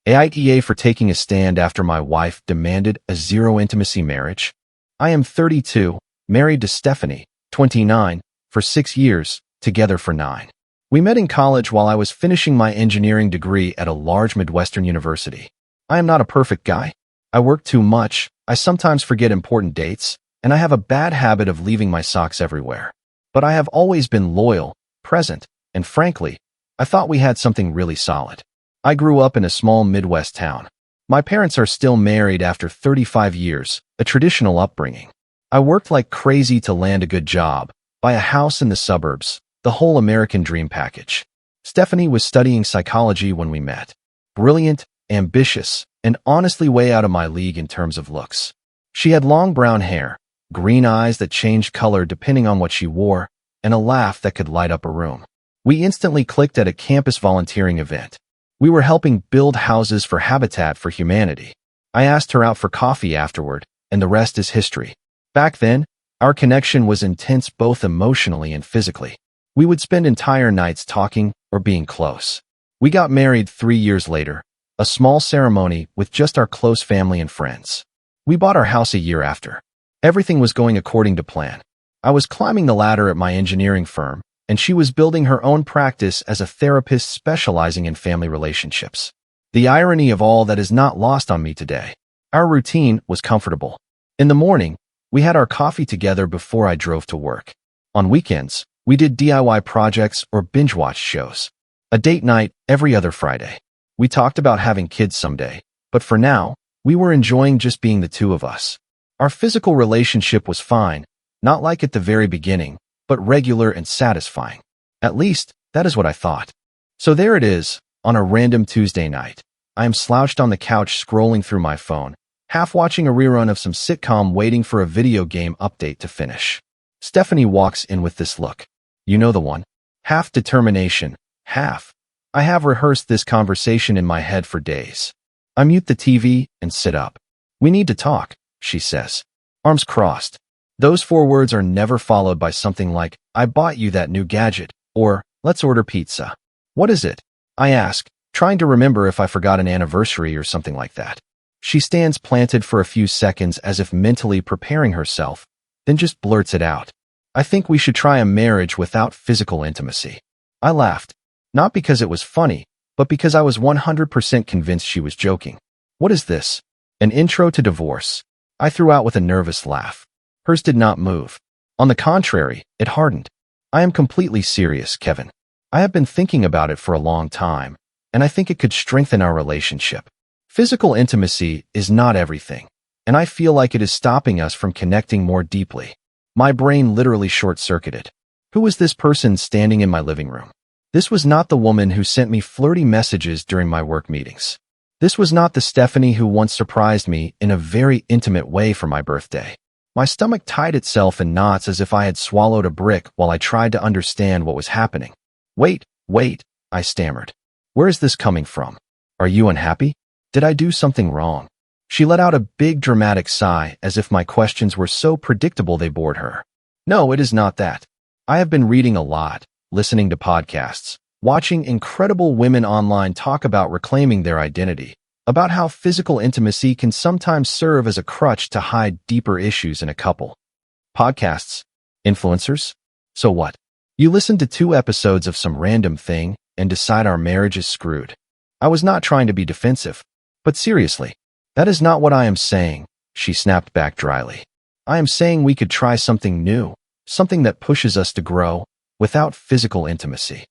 AITA for taking a stand after my wife demanded a zero-intimacy marriage. I am 32, married to Stephanie, 29, for 6 years, together for 9. We met in college while I was finishing my engineering degree at a large Midwestern university. I am not a perfect guy. I work too much, I sometimes forget important dates, and I have a bad habit of leaving my socks everywhere. But I have always been loyal, present, and frankly, I thought we had something really solid. I grew up in a small Midwest town. My parents are still married after 35 years, a traditional upbringing. I worked like crazy to land a good job, buy a house in the suburbs, the whole American dream package. Stephanie was studying psychology when we met. Brilliant, ambitious, and honestly way out of my league in terms of looks. She had long brown hair, green eyes that changed color depending on what she wore, and a laugh that could light up a room. We instantly clicked at a campus volunteering event. We were helping build houses for Habitat for Humanity. I asked her out for coffee afterward, and the rest is history. Back then, our connection was intense both emotionally and physically. We would spend entire nights talking or being close. We got married 3 years later, a small ceremony with just our close family and friends. We bought our house a year after. Everything was going according to plan. I was climbing the ladder at my engineering firm, and she was building her own practice as a therapist specializing in family relationships. The irony of all that is not lost on me today. Our routine was comfortable. In the morning, we had our coffee together before I drove to work. On weekends, we did DIY projects or binge-watch shows. A date night every other Friday. We talked about having kids someday, but for now, we were enjoying just being the two of us. Our physical relationship was fine, not like at the very beginning, but regular and satisfying. At least, that is what I thought. So there it is, on a random Tuesday night. I am slouched on the couch scrolling through my phone, half watching a rerun of some sitcom waiting for a video game update to finish. Stephanie walks in with this look. You know the one. Half determination, half. I have rehearsed this conversation in my head for days. I mute the TV and sit up. We need to talk, she says. Arms crossed. Those 4 words are never followed by something like, I bought you that new gadget, or, let's order pizza. What is it? I ask, trying to remember if I forgot an anniversary or something like that. She stands planted for a few seconds as if mentally preparing herself, then just blurts it out. I think we should try a marriage without physical intimacy. I laughed, not because it was funny, but because I was 100% convinced she was joking. What is this? An intro to divorce? I threw out with a nervous laugh. Hers did not move. On the contrary, it hardened. I am completely serious, Kevin. I have been thinking about it for a long time, and I think it could strengthen our relationship. Physical intimacy is not everything, and I feel like it is stopping us from connecting more deeply. My brain literally short-circuited. Who was this person standing in my living room? This was not the woman who sent me flirty messages during my work meetings. This was not the Stephanie who once surprised me in a very intimate way for my birthday. My stomach tied itself in knots as if I had swallowed a brick while I tried to understand what was happening. Wait, I stammered. Where is this coming from? Are you unhappy? Did I do something wrong? She let out a big dramatic sigh as if my questions were so predictable they bored her. No, it is not that. I have been reading a lot, listening to podcasts, watching incredible women online talk about reclaiming their identity, about how physical intimacy can sometimes serve as a crutch to hide deeper issues in a couple. Podcasts? Influencers? So what? You listen to 2 episodes of some random thing and decide our marriage is screwed. I was not trying to be defensive. But seriously, that is not what I am saying, she snapped back dryly. I am saying we could try something new, something that pushes us to grow, without physical intimacy.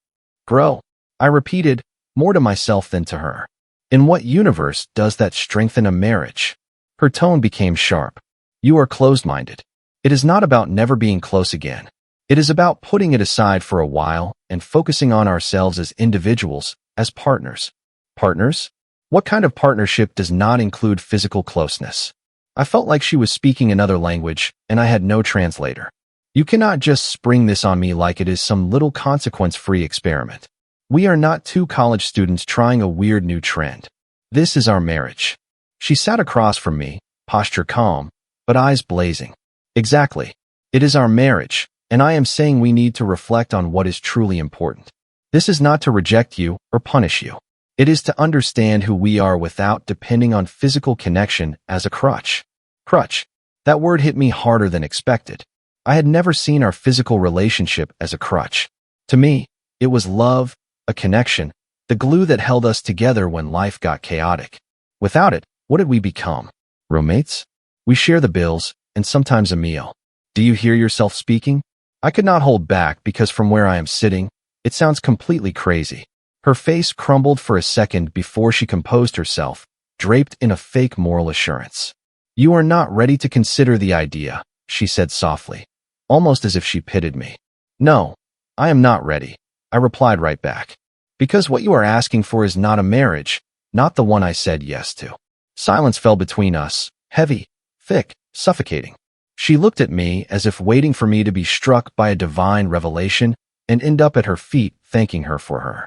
Grow, I repeated, more to myself than to her. In what universe does that strengthen a marriage? Her tone became sharp. You are closed-minded. It is not about never being close again. It is about putting it aside for a while and focusing on ourselves as individuals, as partners. Partners? What kind of partnership does not include physical closeness? I felt like she was speaking another language, and I had no translator. You cannot just spring this on me like it is some little consequence-free experiment. We are not 2 college students trying a weird new trend. This is our marriage. She sat across from me, posture calm, but eyes blazing. Exactly. It is our marriage, and I am saying we need to reflect on what is truly important. This is not to reject you or punish you. It is to understand who we are without depending on physical connection as a crutch. Crutch. That word hit me harder than expected. I had never seen our physical relationship as a crutch. To me, it was love, a connection, the glue that held us together when life got chaotic. Without it, what did we become? Roommates? We share the bills, and sometimes a meal. Do you hear yourself speaking? I could not hold back because from where I am sitting, it sounds completely crazy. Her face crumbled for a second before she composed herself, draped in a fake moral assurance. You are not ready to consider the idea, she said softly, almost as if she pitied me. No, I am not ready, I replied right back. Because what you are asking for is not a marriage, not the one I said yes to. Silence fell between us, heavy, thick, suffocating. She looked at me as if waiting for me to be struck by a divine revelation and end up at her feet thanking her for her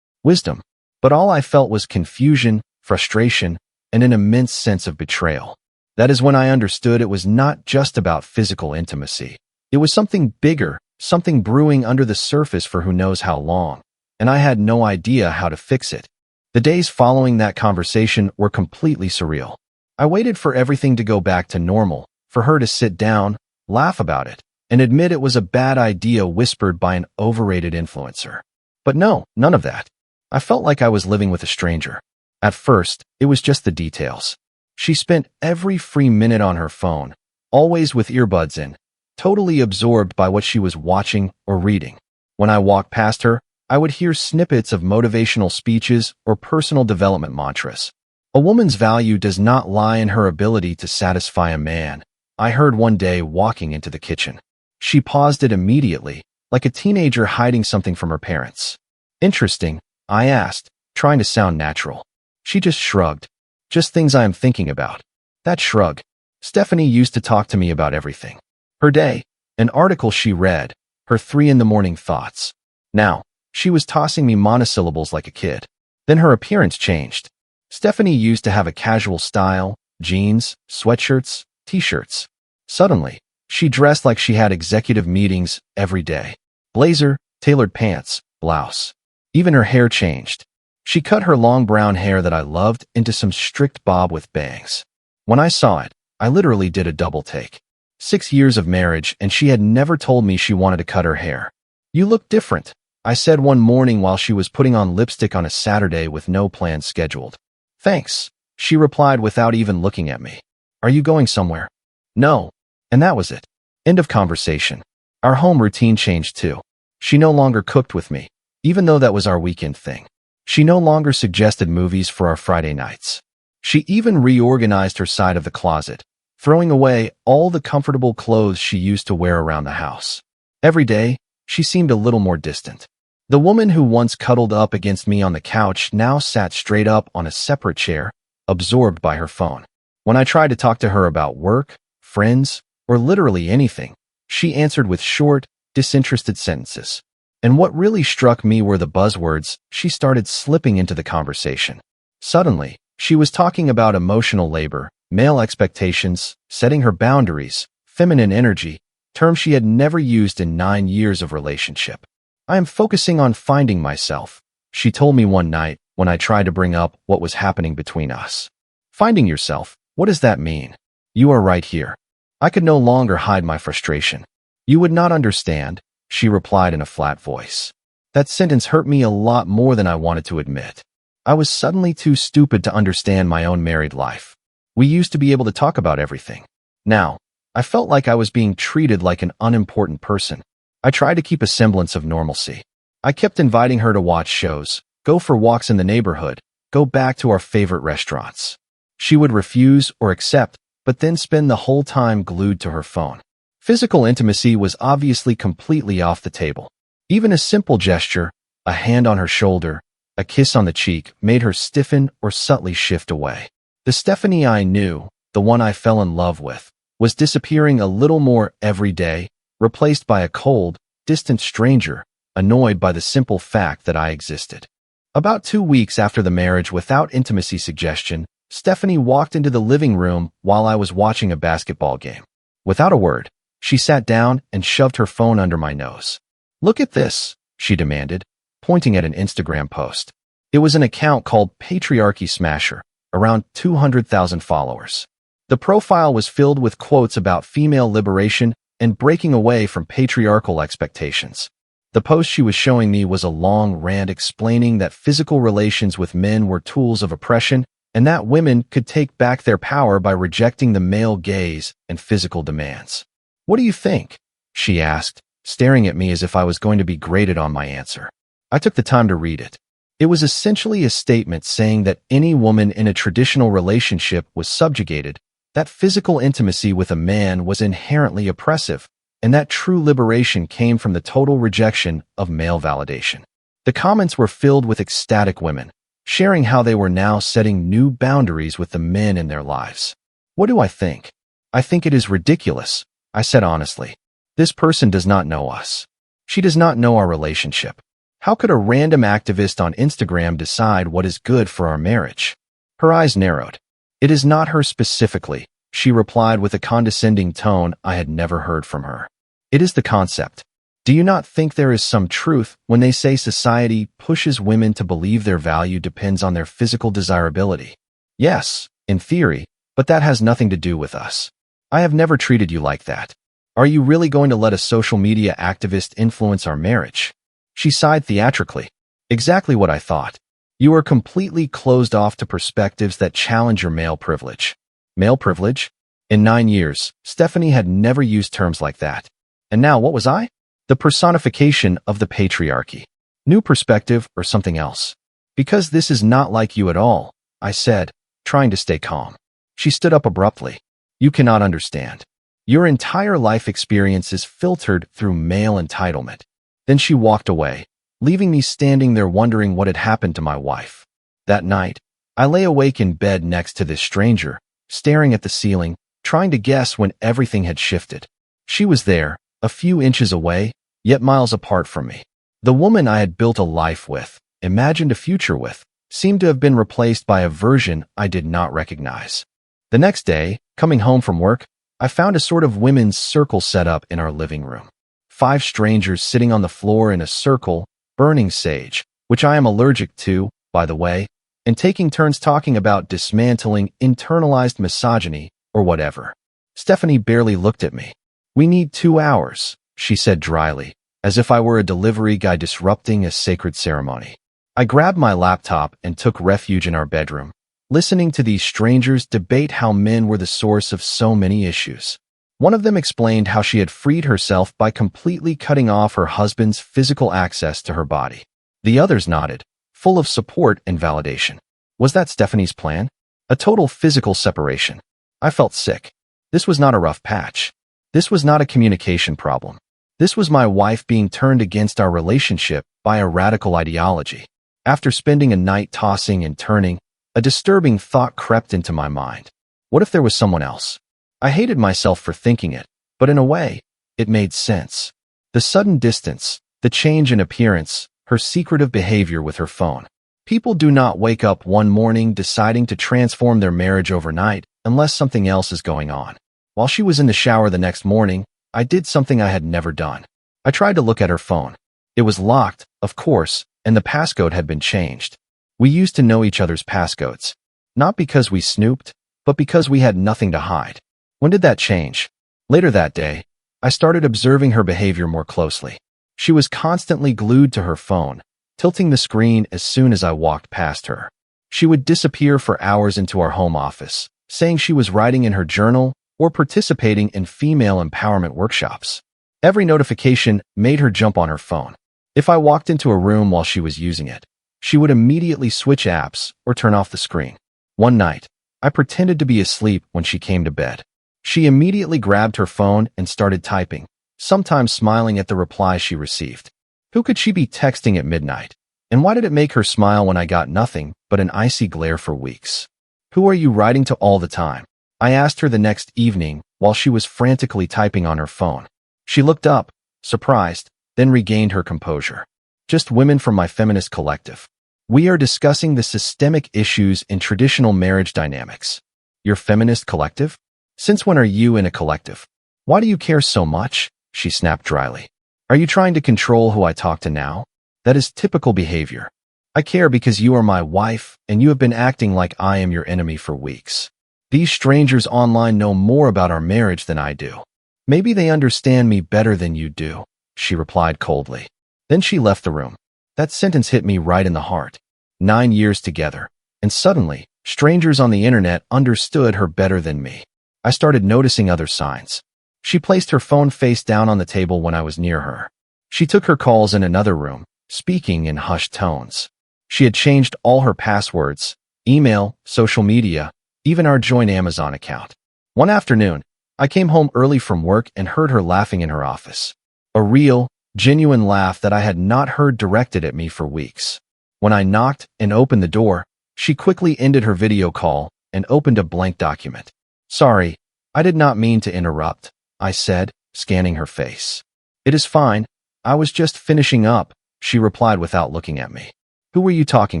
wisdom. But all I felt was confusion, frustration, and an immense sense of betrayal. That is when I understood it was not just about physical intimacy. It was something bigger, something brewing under the surface for who knows how long, and I had no idea how to fix it. The days following that conversation were completely surreal. I waited for everything to go back to normal, for her to sit down, laugh about it, and admit it was a bad idea whispered by an overrated influencer. But no, none of that. I felt like I was living with a stranger. At first, it was just the details. She spent every free minute on her phone, always with earbuds in, totally absorbed by what she was watching or reading. When I walked past her, I would hear snippets of motivational speeches or personal development mantras. A woman's value does not lie in her ability to satisfy a man, I heard one day walking into the kitchen. She paused it immediately, like a teenager hiding something from her parents. Interesting, I asked, trying to sound natural. She just shrugged. Just things I am thinking about. That shrug. Stephanie used to talk to me about everything. Her day, an article she read, her 3 a.m. thoughts. Now, she was tossing me monosyllables like a kid. Then her appearance changed. Stephanie used to have a casual style, jeans, sweatshirts, t-shirts. Suddenly, she dressed like she had executive meetings every day. Blazer, tailored pants, blouse. Even her hair changed. She cut her long brown hair that I loved into some strict bob with bangs. When I saw it, I literally did a double take. 6 years of marriage, and she had never told me she wanted to cut her hair. You look different, I said one morning while she was putting on lipstick on a Saturday with no plans scheduled. Thanks, she replied without even looking at me. Are you going somewhere? No. And that was it. End of conversation. Our home routine changed too. She no longer cooked with me, even though that was our weekend thing. She no longer suggested movies for our Friday nights. She even reorganized her side of the closet, throwing away all the comfortable clothes she used to wear around the house. Every day, she seemed a little more distant. The woman who once cuddled up against me on the couch now sat straight up on a separate chair, absorbed by her phone. When I tried to talk to her about work, friends, or literally anything, she answered with short, disinterested sentences. And what really struck me were the buzzwords she started slipping into the conversation. Suddenly, she was talking about emotional labor, male expectations, setting her boundaries, feminine energy, terms she had never used in 9 years of relationship. I am focusing on finding myself, she told me one night when I tried to bring up what was happening between us. Finding yourself, what does that mean? You are right here. I could no longer hide my frustration. You would not understand, she replied in a flat voice. That sentence hurt me a lot more than I wanted to admit. I was suddenly too stupid to understand my own married life. We used to be able to talk about everything. Now, I felt like I was being treated like an unimportant person. I tried to keep a semblance of normalcy. I kept inviting her to watch shows, go for walks in the neighborhood, go back to our favorite restaurants. She would refuse or accept, but then spend the whole time glued to her phone. Physical intimacy was obviously completely off the table. Even a simple gesture, a hand on her shoulder, a kiss on the cheek, made her stiffen or subtly shift away. The Stephanie I knew, the one I fell in love with, was disappearing a little more every day, replaced by a cold, distant stranger, annoyed by the simple fact that I existed. About 2 weeks after the marriage without intimacy suggestion, Stephanie walked into the living room while I was watching a basketball game. Without a word, she sat down and shoved her phone under my nose. Look at this, she demanded, pointing at an Instagram post. It was an account called Patriarchy Smasher, around 200,000 followers. The profile was filled with quotes about female liberation and breaking away from patriarchal expectations. The post she was showing me was a long rant explaining that physical relations with men were tools of oppression and that women could take back their power by rejecting the male gaze and physical demands. "What do you think?" she asked, staring at me as if I was going to be graded on my answer. I took the time to read it. It was essentially a statement saying that any woman in a traditional relationship was subjugated, that physical intimacy with a man was inherently oppressive, and that true liberation came from the total rejection of male validation. The comments were filled with ecstatic women, sharing how they were now setting new boundaries with the men in their lives. What do I think? I think it is ridiculous, I said honestly. This person does not know us. She does not know our relationship. How could a random activist on Instagram decide what is good for our marriage? Her eyes narrowed. It is not her specifically, she replied with a condescending tone I had never heard from her. It is the concept. Do you not think there is some truth when they say society pushes women to believe their value depends on their physical desirability? Yes, in theory, but that has nothing to do with us. I have never treated you like that. Are you really going to let a social media activist influence our marriage? She sighed theatrically. Exactly what I thought. You are completely closed off to perspectives that challenge your male privilege. Male privilege? In 9 years, Stephanie had never used terms like that. And now what was I? The personification of the patriarchy. New perspective or something else. Because this is not like you at all, I said, trying to stay calm. She stood up abruptly. You cannot understand. Your entire life experience is filtered through male entitlement. Then she walked away, leaving me standing there wondering what had happened to my wife. That night, I lay awake in bed next to this stranger, staring at the ceiling, trying to guess when everything had shifted. She was there, a few inches away, yet miles apart from me. The woman I had built a life with, imagined a future with, seemed to have been replaced by a version I did not recognize. The next day, coming home from work, I found a sort of women's circle set up in our living room. 5 strangers sitting on the floor in a circle, burning sage, which I am allergic to, by the way, and taking turns talking about dismantling internalized misogyny or whatever. Stephanie barely looked at me. We need 2 hours, she said dryly, as if I were a delivery guy disrupting a sacred ceremony. I grabbed my laptop and took refuge in our bedroom, listening to these strangers debate how men were the source of so many issues. One of them explained how she had freed herself by completely cutting off her husband's physical access to her body. The others nodded, full of support and validation. Was that Stephanie's plan? A total physical separation. I felt sick. This was not a rough patch. This was not a communication problem. This was my wife being turned against our relationship by a radical ideology. After spending a night tossing and turning, a disturbing thought crept into my mind. What if there was someone else? I hated myself for thinking it, but in a way, it made sense. The sudden distance, the change in appearance, her secretive behavior with her phone. People do not wake up one morning deciding to transform their marriage overnight unless something else is going on. While she was in the shower the next morning, I did something I had never done. I tried to look at her phone. It was locked, of course, and the passcode had been changed. We used to know each other's passcodes. Not because we snooped, but because we had nothing to hide. When did that change? Later that day, I started observing her behavior more closely. She was constantly glued to her phone, tilting the screen as soon as I walked past her. She would disappear for hours into our home office, saying she was writing in her journal or participating in female empowerment workshops. Every notification made her jump on her phone. If I walked into a room while she was using it, she would immediately switch apps or turn off the screen. One night, I pretended to be asleep when she came to bed. She immediately grabbed her phone and started typing, sometimes smiling at the replies she received. Who could she be texting at midnight? And why did it make her smile when I got nothing but an icy glare for weeks? Who are you writing to all the time? I asked her the next evening while she was frantically typing on her phone. She looked up, surprised, then regained her composure. Just women from my feminist collective. We are discussing the systemic issues in traditional marriage dynamics. Your feminist collective? Since when are you in a collective? Why do you care so much? She snapped dryly. Are you trying to control who I talk to now? That is typical behavior. I care because you are my wife, and you have been acting like I am your enemy for weeks. These strangers online know more about our marriage than I do. Maybe they understand me better than you do, she replied coldly. Then she left the room. That sentence hit me right in the heart. 9 years together, and suddenly, strangers on the internet understood her better than me. I started noticing other signs. She placed her phone face down on the table when I was near her. She took her calls in another room, speaking in hushed tones. She had changed all her passwords, email, social media, even our joint Amazon account. One afternoon, I came home early from work and heard her laughing in her office. A real, genuine laugh that I had not heard directed at me for weeks. When I knocked and opened the door, she quickly ended her video call and opened a blank document. Sorry, I did not mean to interrupt, I said, scanning her face. It is fine. I was just finishing up, she replied without looking at me. Who were you talking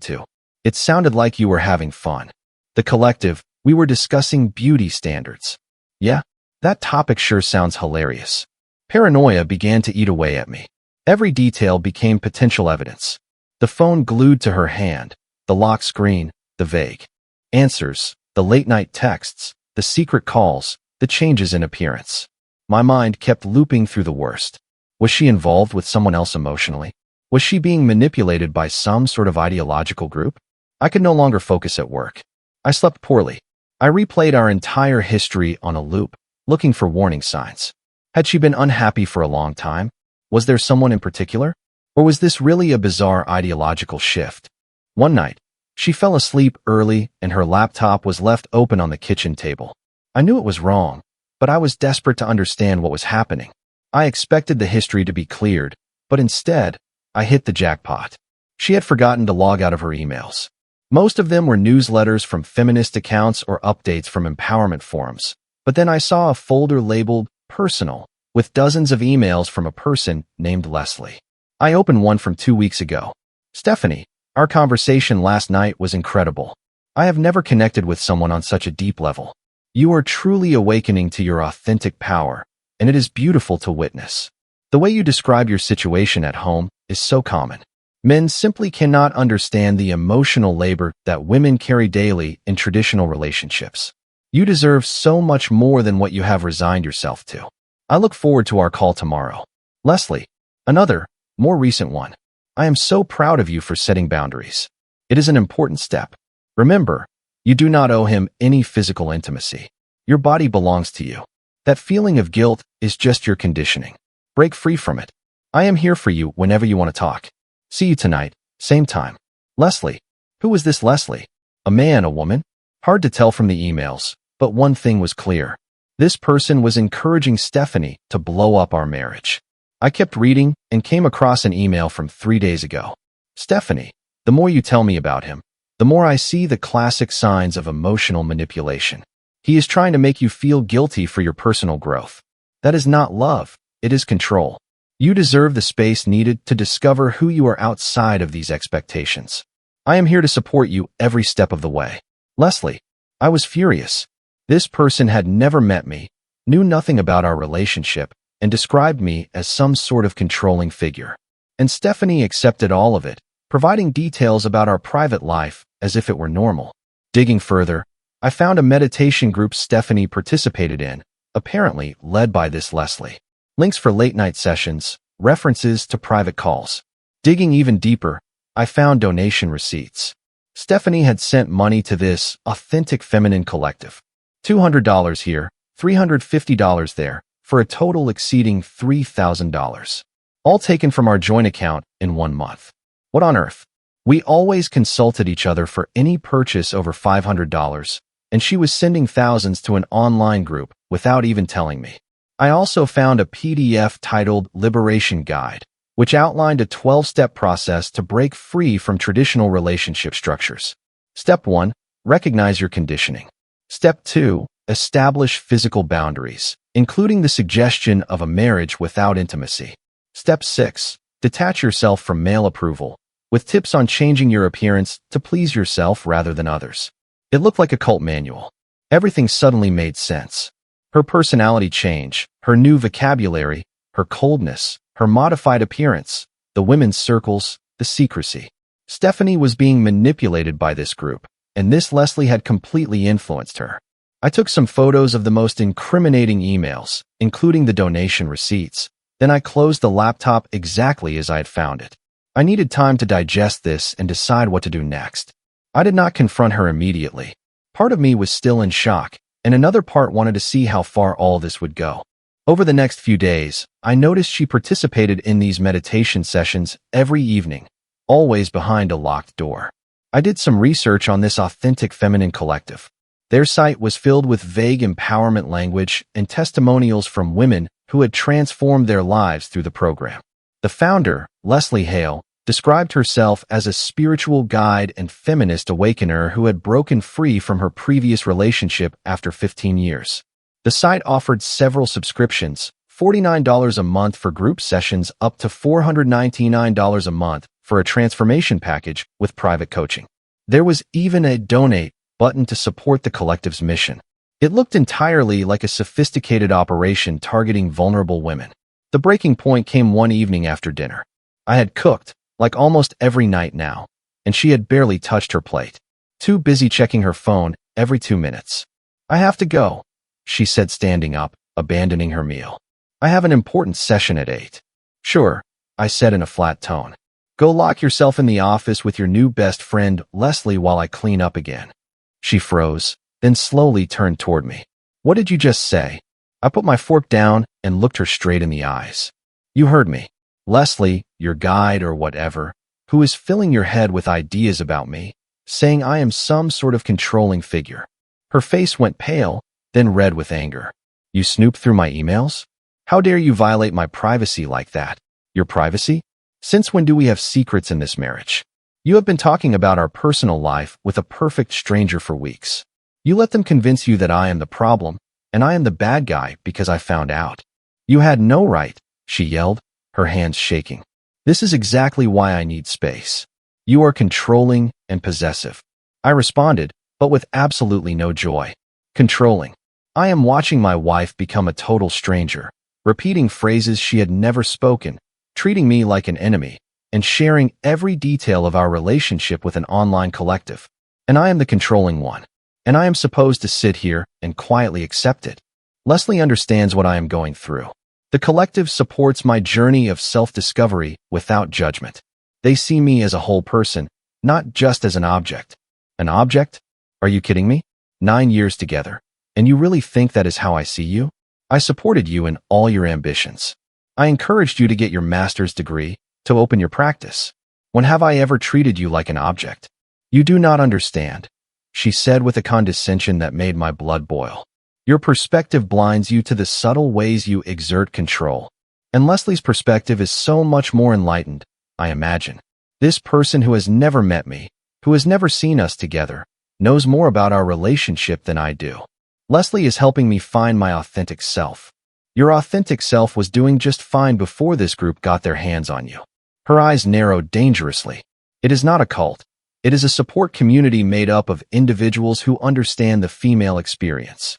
to? It sounded like you were having fun. The collective, we were discussing beauty standards. Yeah, that topic sure sounds hilarious. Paranoia began to eat away at me. Every detail became potential evidence. The phone glued to her hand, the lock screen, the vague answers, the late-night texts, the secret calls, the changes in appearance. My mind kept looping through the worst. Was she involved with someone else emotionally? Was she being manipulated by some sort of ideological group? I could no longer focus at work. I slept poorly. I replayed our entire history on a loop, looking for warning signs. Had she been unhappy for a long time? Was there someone in particular? Or was this really a bizarre ideological shift? One night, she fell asleep early and her laptop was left open on the kitchen table. I knew it was wrong, but I was desperate to understand what was happening. I expected the history to be cleared, but instead, I hit the jackpot. She had forgotten to log out of her emails. Most of them were newsletters from feminist accounts or updates from empowerment forums. But then I saw a folder labeled Personal, with dozens of emails from a person named Leslie. I opened one from 2 weeks ago. Stephanie, our conversation last night was incredible. I have never connected with someone on such a deep level. You are truly awakening to your authentic power, and it is beautiful to witness. The way you describe your situation at home is so common. Men simply cannot understand the emotional labor that women carry daily in traditional relationships. You deserve so much more than what you have resigned yourself to. I look forward to our call tomorrow. Leslie, another, more recent one. I am so proud of you for setting boundaries. It is an important step. Remember, you do not owe him any physical intimacy. Your body belongs to you. That feeling of guilt is just your conditioning. Break free from it. I am here for you whenever you want to talk. See you tonight, same time. Leslie. Who was this Leslie? A man, a woman? Hard to tell from the emails, but one thing was clear. This person was encouraging Stephanie to blow up our marriage. I kept reading and came across an email from 3 days ago. Stephanie, the more you tell me about him, the more I see the classic signs of emotional manipulation. He is trying to make you feel guilty for your personal growth. That is not love, it is control. You deserve the space needed to discover who you are outside of these expectations. I am here to support you every step of the way. Leslie, I was furious. This person had never met me, knew nothing about our relationship, and described me as some sort of controlling figure. And Stephanie accepted all of it, providing details about our private life as if it were normal. Digging further, I found a meditation group Stephanie participated in, apparently led by this Leslie. Links for late-night sessions, references to private calls. Digging even deeper, I found donation receipts. Stephanie had sent money to this authentic feminine collective. $200 here, $350 there, for a total exceeding $3,000. All taken from our joint account in 1 month. What on earth? We always consulted each other for any purchase over $500, and she was sending thousands to an online group without even telling me. I also found a PDF titled Liberation Guide, which outlined a 12-step process to break free from traditional relationship structures. Step 1, recognize your conditioning. Step 2, establish physical boundaries, including the suggestion of a marriage without intimacy. Step 6, detach yourself from male approval, with tips on changing your appearance to please yourself rather than others. It looked like a cult manual. Everything suddenly made sense. Her personality change, her new vocabulary, her coldness, her modified appearance, the women's circles, the secrecy. Stephanie was being manipulated by this group, and this Leslie had completely influenced her. I took some photos of the most incriminating emails, including the donation receipts. Then I closed the laptop exactly as I had found it. I needed time to digest this and decide what to do next. I did not confront her immediately. Part of me was still in shock, and another part wanted to see how far all this would go. Over the next few days, I noticed she participated in these meditation sessions every evening, always behind a locked door. I did some research on this authentic feminine collective. Their site was filled with vague empowerment language and testimonials from women who had transformed their lives through the program. The founder, Leslie Hale, described herself as a spiritual guide and feminist awakener who had broken free from her previous relationship after 15 years. The site offered several subscriptions, $49 a month for group sessions up to $499 a month for a transformation package with private coaching. There was even a donate button to support the collective's mission. It looked entirely like a sophisticated operation targeting vulnerable women. The breaking point came one evening after dinner. I had cooked, like almost every night now, and she had barely touched her plate, too busy checking her phone every 2 minutes. "I have to go," she said, standing up, abandoning her meal. "I have an important session at 8. "Sure," I said in a flat tone. "Go lock yourself in the office with your new best friend, Leslie, while I clean up again." She froze, then slowly turned toward me. "What did you just say?" I put my fork down and looked her straight in the eyes. "You heard me. Leslie, your guide or whatever, who is filling your head with ideas about me, saying I am some sort of controlling figure." Her face went pale, then red with anger. "You snooped through my emails? How dare you violate my privacy like that?" "Your privacy? Since when do we have secrets in this marriage? You have been talking about our personal life with a perfect stranger for weeks. You let them convince you that I am the problem, and I am the bad guy because I found out." "You had no right," she yelled, her hands shaking. "This is exactly why I need space. You are controlling and possessive." I responded, but with absolutely no joy. Controlling. I am watching my wife become a total stranger, repeating phrases she had never spoken, treating me like an enemy, and sharing every detail of our relationship with an online collective. And I am the controlling one. And I am supposed to sit here and quietly accept it. Leslie understands what I am going through. The collective supports my journey of self-discovery without judgment. They see me as a whole person, not just as an object. An object? Are you kidding me? 9 years together. And you really think that is how I see you? I supported you in all your ambitions. I encouraged you to get your master's degree, to open your practice. When have I ever treated you like an object? You do not understand, she said with a condescension that made my blood boil. Your perspective blinds you to the subtle ways you exert control. And Leslie's perspective is so much more enlightened, I imagine. This person who has never met me, who has never seen us together, knows more about our relationship than I do. Leslie is helping me find my authentic self. Your authentic self was doing just fine before this group got their hands on you. Her eyes narrowed dangerously. It is not a cult. It is a support community made up of individuals who understand the female experience.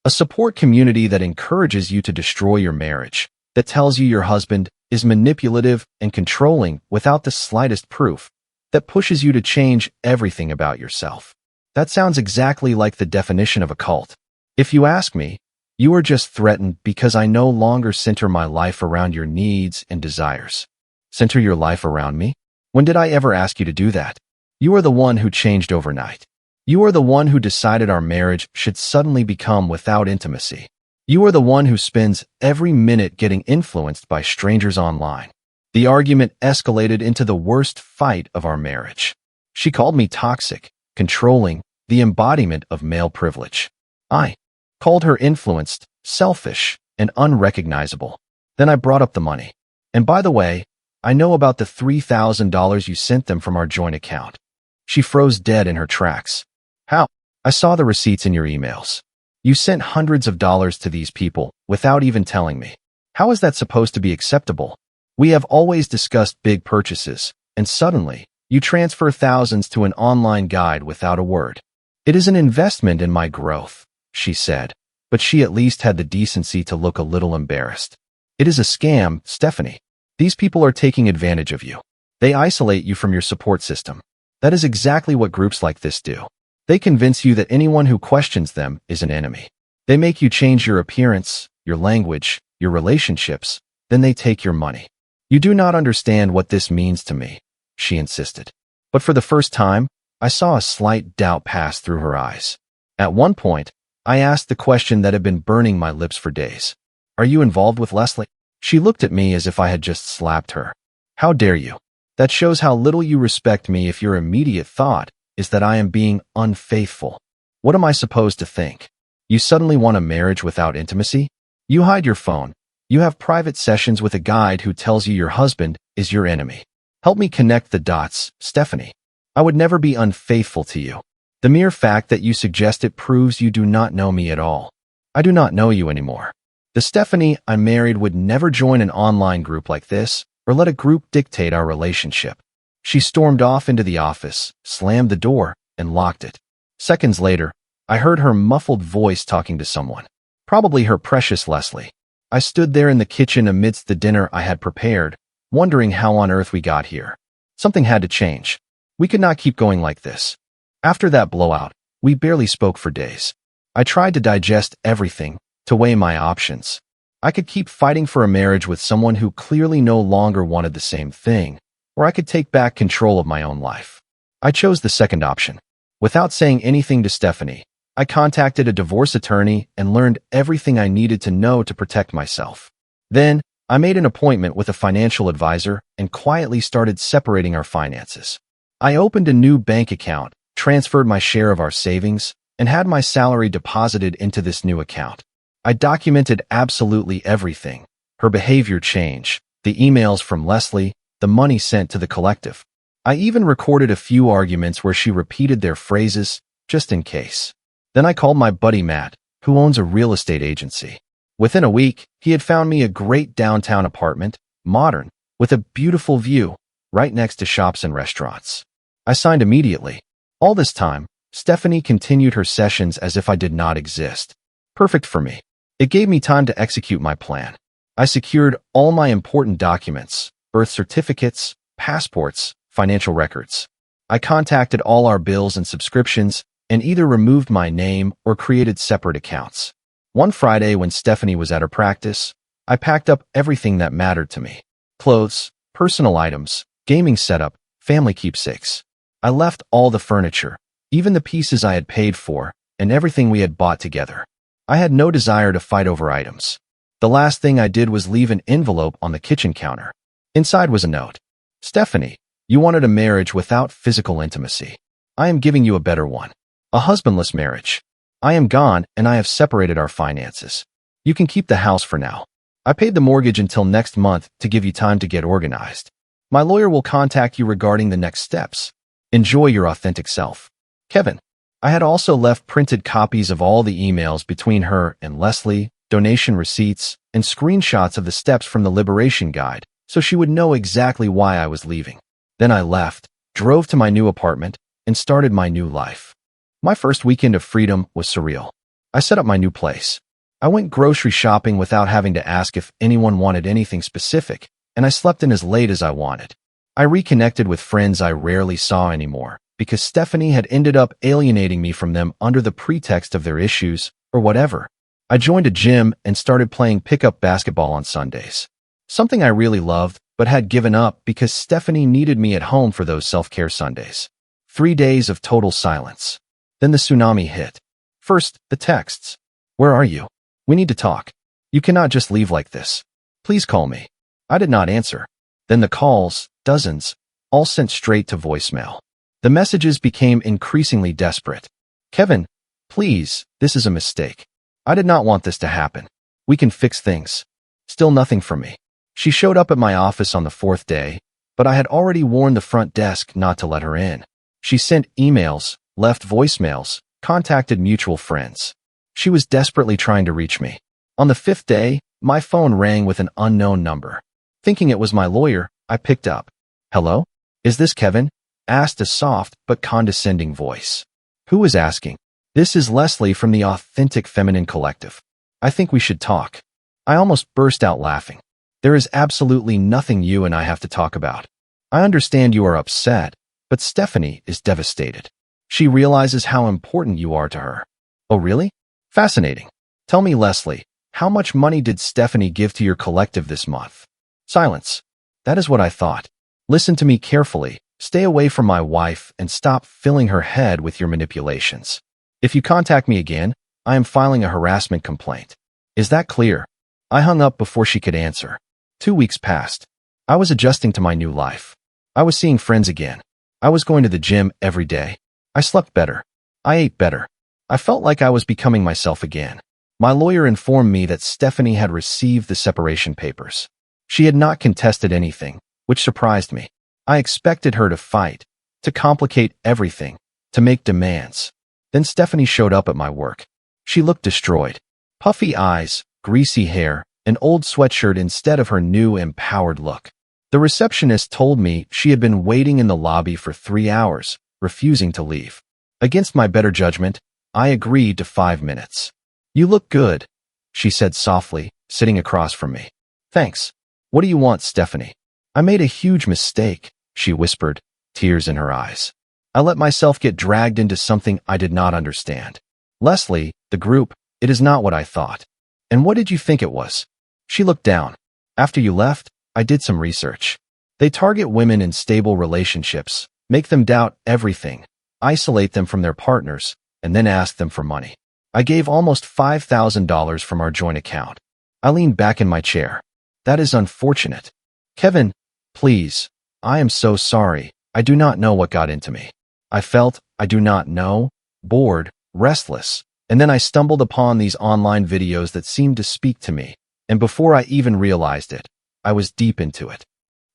A support community that encourages you to destroy your marriage, that tells you your husband is manipulative and controlling without the slightest proof, that pushes you to change everything about yourself. That sounds exactly like the definition of a cult. If you ask me, you are just threatened because I no longer center my life around your needs and desires. Center your life around me? When did I ever ask you to do that? You are the one who changed overnight. You are the one who decided our marriage should suddenly become without intimacy. You are the one who spends every minute getting influenced by strangers online. The argument escalated into the worst fight of our marriage. She called me toxic, controlling, the embodiment of male privilege. I called her influenced, selfish, and unrecognizable. Then I brought up the money. And by the way, I know about the $3,000 you sent them from our joint account. She froze dead in her tracks. How? I saw the receipts in your emails. You sent hundreds of dollars to these people without even telling me. How is that supposed to be acceptable? We have always discussed big purchases, and suddenly, you transfer thousands to an online guide without a word. It is an investment in my growth, she said, but she at least had the decency to look a little embarrassed. It is a scam, Stephanie. These people are taking advantage of you. They isolate you from your support system. That is exactly what groups like this do. They convince you that anyone who questions them is an enemy. They make you change your appearance, your language, your relationships, then they take your money. You do not understand what this means to me, she insisted. But for the first time, I saw a slight doubt pass through her eyes. At one point, I asked the question that had been burning my lips for days. Are you involved with Leslie? She looked at me as if I had just slapped her. How dare you? That shows how little you respect me if your immediate thought is that I am being unfaithful. What am I supposed to think? You suddenly want a marriage without intimacy? You hide your phone. You have private sessions with a guide who tells you your husband is your enemy. Help me connect the dots, Stephanie. I would never be unfaithful to you. The mere fact that you suggest it proves you do not know me at all. I do not know you anymore. The Stephanie I married would never join an online group like this or let a group dictate our relationship. She stormed off into the office, slammed the door, and locked it. Seconds later, I heard her muffled voice talking to someone. Probably her precious Leslie. I stood there in the kitchen amidst the dinner I had prepared, wondering how on earth we got here. Something had to change. We could not keep going like this. After that blowout, we barely spoke for days. I tried to digest everything, to weigh my options. I could keep fighting for a marriage with someone who clearly no longer wanted the same thing, or I could take back control of my own life. I chose the second option. Without saying anything to Stephanie, I contacted a divorce attorney and learned everything I needed to know to protect myself. Then, I made an appointment with a financial advisor and quietly started separating our finances. I opened a new bank account, transferred my share of our savings, and had my salary deposited into this new account. I documented absolutely everything: her behavior change, the emails from Leslie, the money sent to the collective. I even recorded a few arguments where she repeated their phrases, just in case. Then I called my buddy Matt, who owns a real estate agency. Within a week, he had found me a great downtown apartment, modern, with a beautiful view, right next to shops and restaurants. I signed immediately. All this time, Stephanie continued her sessions as if I did not exist. Perfect for me. It gave me time to execute my plan. I secured all my important documents: birth certificates, passports, financial records. I contacted all our bills and subscriptions and either removed my name or created separate accounts. One Friday, when Stephanie was at her practice, I packed up everything that mattered to me: clothes, personal items, gaming setup, family keepsakes. I left all the furniture, even the pieces I had paid for, and everything we had bought together. I had no desire to fight over items. The last thing I did was leave an envelope on the kitchen counter. Inside was a note. Stephanie, you wanted a marriage without physical intimacy. I am giving you a better one. A husbandless marriage. I am gone and I have separated our finances. You can keep the house for now. I paid the mortgage until next month to give you time to get organized. My lawyer will contact you regarding the next steps. Enjoy your authentic self. Kevin. I had also left printed copies of all the emails between her and Leslie, donation receipts, and screenshots of the steps from the Liberation Guide, so she would know exactly why I was leaving. Then I left, drove to my new apartment, and started my new life. My first weekend of freedom was surreal. I set up my new place. I went grocery shopping without having to ask if anyone wanted anything specific, and I slept in as late as I wanted. I reconnected with friends I rarely saw anymore, because Stephanie had ended up alienating me from them under the pretext of their issues, or whatever. I joined a gym and started playing pickup basketball on Sundays. Something I really loved, but had given up because Stephanie needed me at home for those self-care Sundays. 3 days of total silence. Then the tsunami hit. First, the texts. Where are you? We need to talk. You cannot just leave like this. Please call me. I did not answer. Then the calls, dozens, all sent straight to voicemail. The messages became increasingly desperate. Kevin, please, this is a mistake. I did not want this to happen. We can fix things. Still nothing from me. She showed up at my office on the 4th day, but I had already warned the front desk not to let her in. She sent emails, left voicemails, contacted mutual friends. She was desperately trying to reach me. On the 5th day, my phone rang with an unknown number. Thinking it was my lawyer, I picked up. Hello? Is this Kevin? Asked a soft but condescending voice. Who is asking? This is Leslie from the Authentic Feminine Collective. I think we should talk. I almost burst out laughing. There is absolutely nothing you and I have to talk about. I understand you are upset, but Stephanie is devastated. She realizes how important you are to her. Oh, really? Fascinating. Tell me, Leslie, how much money did Stephanie give to your collective this month? Silence. That is what I thought. Listen to me carefully. Stay away from my wife and stop filling her head with your manipulations. If you contact me again, I am filing a harassment complaint. Is that clear? I hung up before she could answer. 2 weeks passed. I was adjusting to my new life. I was seeing friends again. I was going to the gym every day. I slept better. I ate better. I felt like I was becoming myself again. My lawyer informed me that Stephanie had received the separation papers. She had not contested anything, which surprised me. I expected her to fight, to complicate everything, to make demands. Then Stephanie showed up at my work. She looked destroyed. Puffy eyes, greasy hair, an old sweatshirt instead of her new empowered look. The receptionist told me she had been waiting in the lobby for 3 hours, refusing to leave. Against my better judgment, I agreed to 5 minutes. You look good, she said softly, sitting across from me. Thanks. What do you want, Stephanie? I made a huge mistake, she whispered, tears in her eyes. I let myself get dragged into something I did not understand. Leslie, the group, it is not what I thought. And what did you think it was? She looked down. After you left, I did some research. They target women in stable relationships, make them doubt everything, isolate them from their partners, and then ask them for money. I gave almost $5,000 from our joint account. I leaned back in my chair. That is unfortunate. Kevin, please. I am so sorry. I do not know what got into me. I felt, I do not know, bored, restless, and then I stumbled upon these online videos that seemed to speak to me, and before I even realized it, I was deep into it.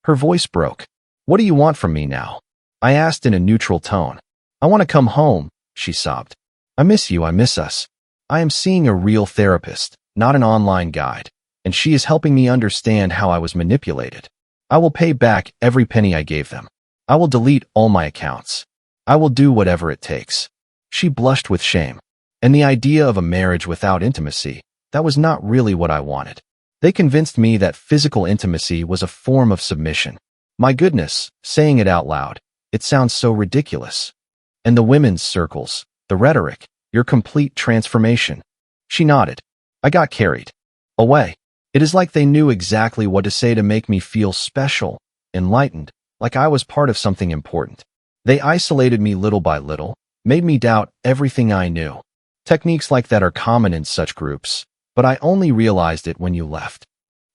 Her voice broke. What do you want from me now? I asked in a neutral tone. I want to come home, she sobbed. I miss you, I miss us. I am seeing a real therapist, not an online guide, and she is helping me understand how I was manipulated. I will pay back every penny I gave them. I will delete all my accounts. I will do whatever it takes. She blushed with shame. And the idea of a marriage without intimacy, that was not really what I wanted. They convinced me that physical intimacy was a form of submission. My goodness, saying it out loud, it sounds so ridiculous. And the women's circles, the rhetoric, your complete transformation. She nodded. I got carried away. It is like they knew exactly what to say to make me feel special, enlightened, like I was part of something important. They isolated me little by little, made me doubt everything I knew. Techniques like that are common in such groups, but I only realized it when you left.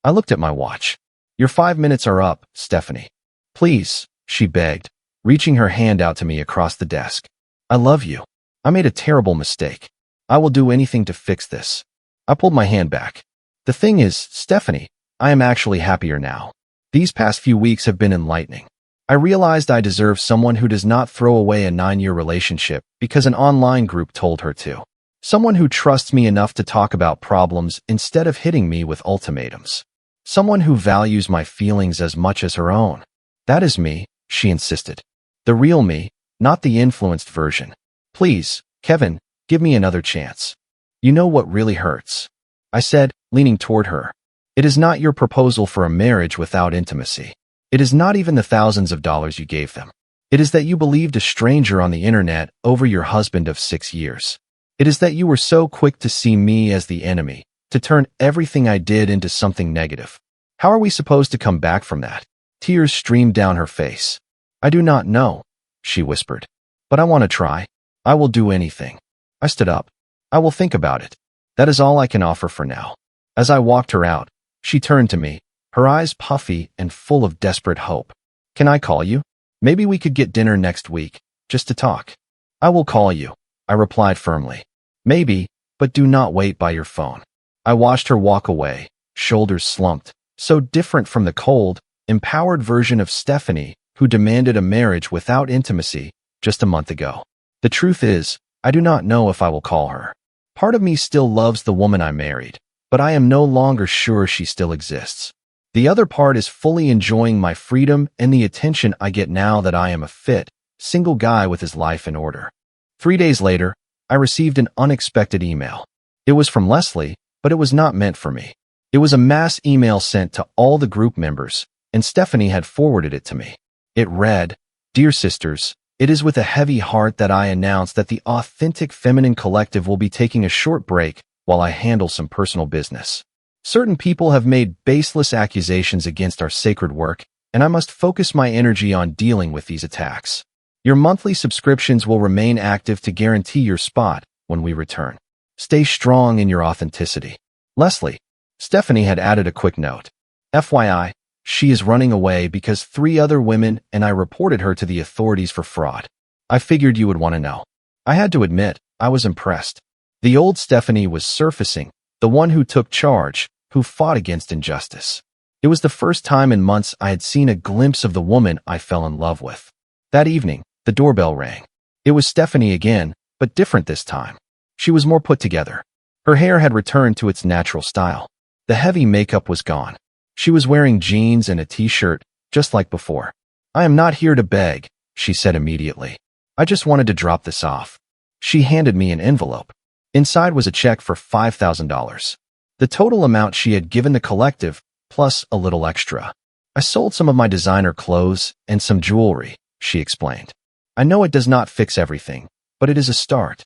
I looked at my watch. Your 5 minutes are up, Stephanie. Please, she begged, reaching her hand out to me across the desk. I love you. I made a terrible mistake. I will do anything to fix this. I pulled my hand back. The thing is, Stephanie, I am actually happier now. These past few weeks have been enlightening. I realized I deserve someone who does not throw away a 9-year relationship because an online group told her to. Someone who trusts me enough to talk about problems instead of hitting me with ultimatums. Someone who values my feelings as much as her own. That is me, she insisted. The real me, not the influenced version. Please, Kevin, give me another chance. You know what really hurts? I said, leaning toward her. It is not your proposal for a marriage without intimacy. It is not even the thousands of dollars you gave them. It is that you believed a stranger on the internet over your husband of 6 years. It is that you were so quick to see me as the enemy, to turn everything I did into something negative. How are we supposed to come back from that? Tears streamed down her face. I do not know, she whispered. But I want to try. I will do anything. I stood up. I will think about it. That is all I can offer for now. As I walked her out, she turned to me, her eyes puffy and full of desperate hope. Can I call you? Maybe we could get dinner next week, just to talk. I will call you, I replied firmly. Maybe, but do not wait by your phone. I watched her walk away, shoulders slumped, so different from the cold, empowered version of Stephanie who demanded a marriage without intimacy just a month ago. The truth is, I do not know if I will call her. Part of me still loves the woman I married, but I am no longer sure she still exists. The other part is fully enjoying my freedom and the attention I get now that I am a fit, single guy with his life in order. 3 days later, I received an unexpected email. It was from Leslie, but it was not meant for me. It was a mass email sent to all the group members, and Stephanie had forwarded it to me. It read, "Dear sisters, it is with a heavy heart that I announce that the Authentic Feminine Collective will be taking a short break while I handle some personal business. Certain people have made baseless accusations against our sacred work, and I must focus my energy on dealing with these attacks. Your monthly subscriptions will remain active to guarantee your spot when we return. Stay strong in your authenticity. Leslie." Stephanie had added a quick note. "FYI, she is running away because 3 other women and I reported her to the authorities for fraud. I figured you would want to know." I had to admit, I was impressed. The old Stephanie was surfacing, the one who took charge, who fought against injustice. It was the first time in months I had seen a glimpse of the woman I fell in love with. That evening, the doorbell rang. It was Stephanie again, but different this time. She was more put together. Her hair had returned to its natural style. The heavy makeup was gone. She was wearing jeans and a t-shirt, just like before. "I am not here to beg," she said immediately. "I just wanted to drop this off." She handed me an envelope. Inside was a check for $5,000. The total amount she had given the collective, plus a little extra. "I sold some of my designer clothes and some jewelry," she explained. "I know it does not fix everything, but it is a start."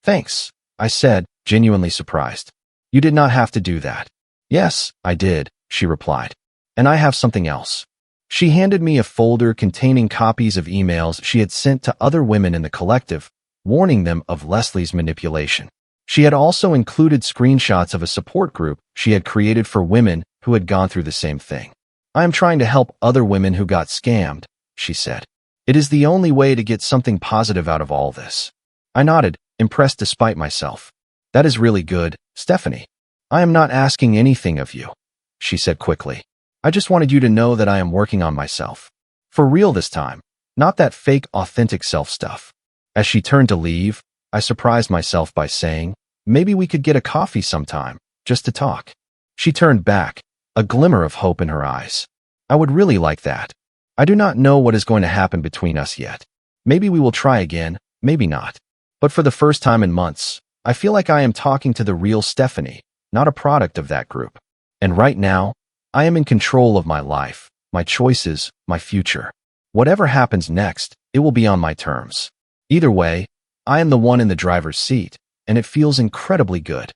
"Thanks," I said, genuinely surprised. "You did not have to do that." "Yes, I did," she replied. "And I have something else." She handed me a folder containing copies of emails she had sent to other women in the collective, warning them of Leslie's manipulation. She had also included screenshots of a support group she had created for women who had gone through the same thing. "I am trying to help other women who got scammed," she said. "It is the only way to get something positive out of all this." I nodded, impressed despite myself. "That is really good, Stephanie." "I am not asking anything of you," she said quickly. "I just wanted you to know that I am working on myself. For real this time, not that fake authentic self stuff." As she turned to leave, I surprised myself by saying, "Maybe we could get a coffee sometime, just to talk." She turned back, a glimmer of hope in her eyes. "I would really like that. I do not know what is going to happen between us yet. Maybe we will try again, maybe not. But for the first time in months, I feel like I am talking to the real Stephanie, not a product of that group. And right now, I am in control of my life, my choices, my future. Whatever happens next, it will be on my terms. Either way, I am the one in the driver's seat, and it feels incredibly good."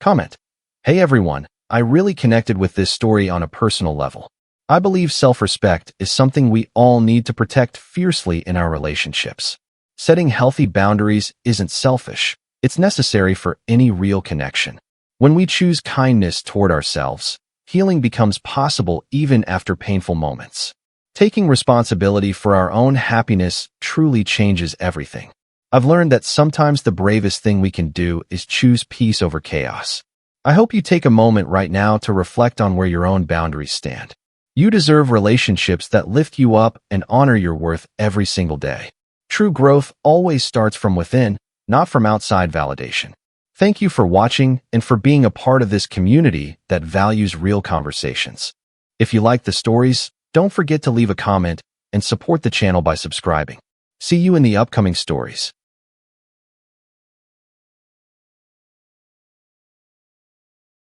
Comment. Hey everyone, I really connected with this story on a personal level. I believe self-respect is something we all need to protect fiercely in our relationships. Setting healthy boundaries isn't selfish. It's necessary for any real connection. When we choose kindness toward ourselves, healing becomes possible even after painful moments. Taking responsibility for our own happiness truly changes everything. I've learned that sometimes the bravest thing we can do is choose peace over chaos. I hope you take a moment right now to reflect on where your own boundaries stand. You deserve relationships that lift you up and honor your worth every single day. True growth always starts from within, not from outside validation. Thank you for watching and for being a part of this community that values real conversations. If you like the stories, don't forget to leave a comment and support the channel by subscribing. See you in the upcoming stories.